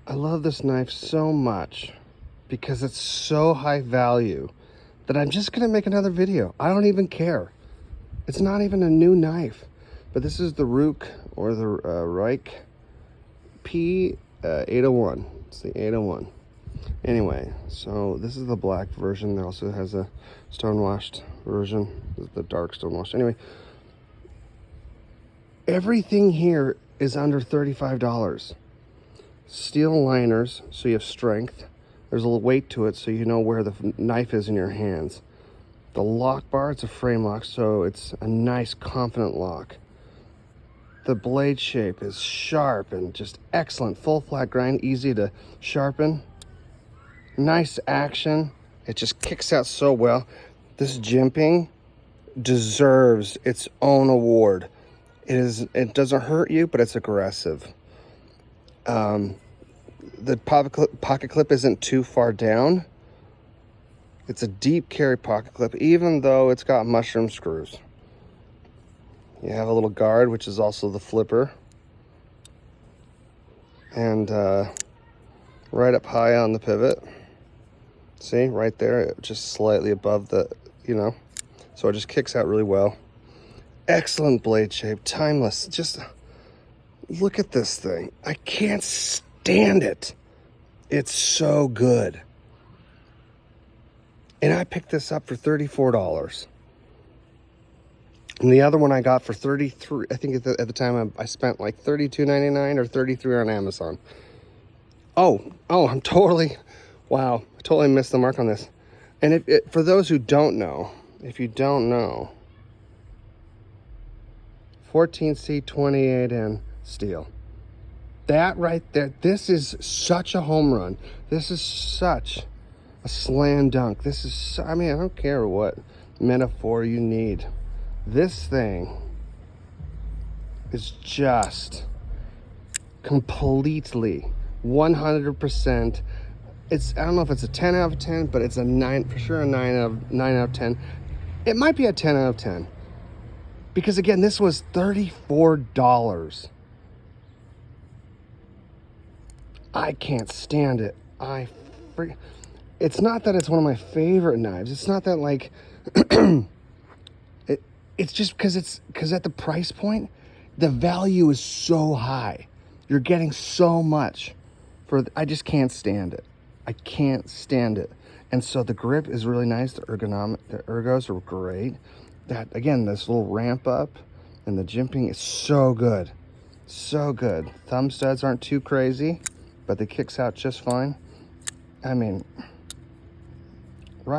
I love this knife so much because it's so high value that I'm just gonna make another video. I don't even care. It's not even a new knife, but this is the Rook or the Reich P801. It's the 801. Anyway, so this is the black version. There also has a stonewashed version, the dark stonewashed. Anyway, everything here is under $35. Steel liners, so you have strength. There's a little weight to it, so you know where the knife is in your hands. The lock bar, it's a frame lock, so it's a nice, confident lock. The blade shape is sharp and just excellent. Full flat grind, easy to sharpen. Nice action. It just kicks out so well. This jimping deserves its own award. It doesn't hurt you, but it's aggressive. The pocket clip isn't too far down. It's a deep carry pocket clip, even though it's got mushroom screws. You have a little guard, which is also the flipper. And right up high on the pivot. See, right there, just slightly above the, so it just kicks out really well. Excellent blade shape, timeless. Just look at this thing. I can't stand it. It's so good. And I picked this up for $34. And the other one I got for $33. I think at the time I spent like $32.99 or $33 on Amazon. I'm totally, wow, I totally missed the mark on this. And for those who don't know, if you don't know, 14C28N steel. That right there, this is such a home run. This is such a slam dunk. This is, I don't care what metaphor you need. This thing is just completely 100%. It's, I don't know if it's a 10 out of 10, but it's a 9, for sure a 9 out of 10. It might be a 10 out of 10. Because again, this was $34. I can't stand it. It's not that it's one of my favorite knives. It's not that like, it's just because at the price point, the value is so high. You're getting so much I just can't stand it. I can't stand it. And so the grip is really nice. The ergos are great. That, again, this little ramp up and the jimping is so good. So good. Thumb studs aren't too crazy, but they kicks out just fine. Right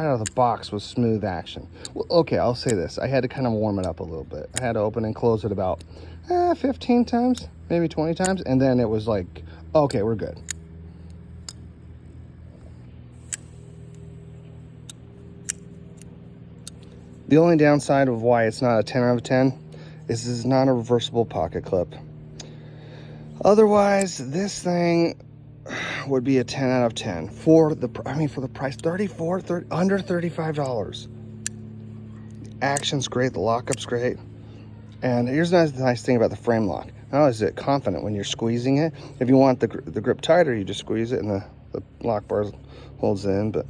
out of the box was smooth action. Well, okay, I'll say this. I had to kind of warm it up a little bit. I had to open and close it about 15 times, maybe 20 times, and then it was like, okay, we're good. The only downside of why it's not a 10 out of 10 is this is not a reversible pocket clip. Otherwise, this thing would be a 10 out of 10 for the price. Under $35. Action's great, the lockup's great. And here's the nice thing about the frame lock. Not only is it confident when you're squeezing it, if you want the grip tighter, you just squeeze it and the lock bar holds it in. But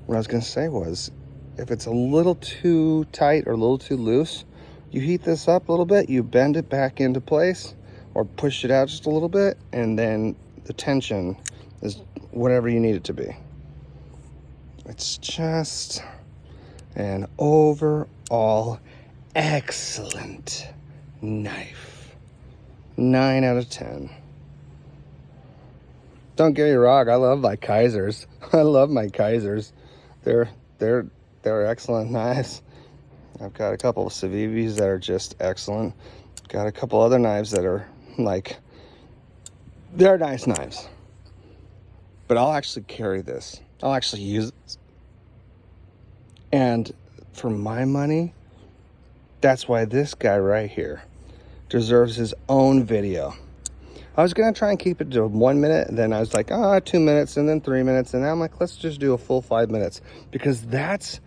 what I was gonna say was, if it's a little too tight or a little too loose, you heat this up a little bit, you bend it back into place or push it out just a little bit, and then the tension is whatever you need it to be. It's just an overall excellent knife. 9 out of 10. Don't get me wrong, I love my Kaisers. I love my Kaisers. They're excellent knives. I've got a couple of Civivis that are just excellent. Got a couple other knives that are like, they're nice knives. But I'll actually carry this. I'll actually use it. And for my money, that's why this guy right here deserves his own video. I was gonna try and keep it to 1 minute, and then I was like, 2 minutes, and then 3 minutes, and now I'm like, let's just do a full 5 minutes, because that's